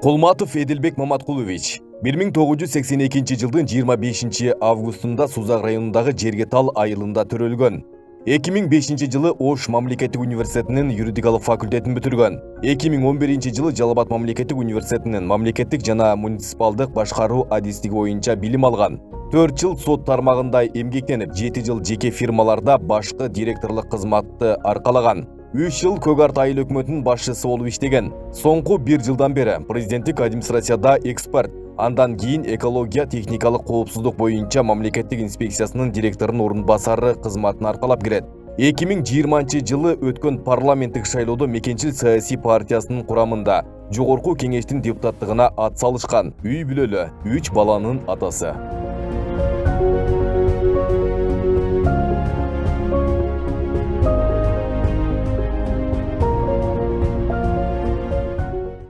Кулматов Эдилбек Маматкулович 1982 жылдын 25 августунда Сузак районундагы Жергетал айылында төрөлгөн. 2005 жылы Ош мамлекеттик университетинин юридикалык факультетин бүтүргөн. 2011 жылы Жалал-Абад мамлекеттик университетинин мамлекеттик жана муниципалдык башкаруу адистиги боюнча билим алган. 4 жыл сот тармагында эмгектенип, 7 жыл жеке фирмаларда башкы директорлук кызматты аркалаган. 3 жыл Көгарт айыл өкмөтүнүн башчысы болуп иштеген. Соңку 1 жылдан бери президенттик администрацияда эксперт, андан кийин экология техникалык коопсуздук боюнча мамлекеттик инспекциясынын директорунун орун басары кызматын аркалап келет. 2020 жылы өткөн парламенттик шайлоодо Мекенчил саясий партиясынын курамында жогорку кеңештин депутаттыгына ат салышкан. Үй бүлөлүү 3 баланын атасы.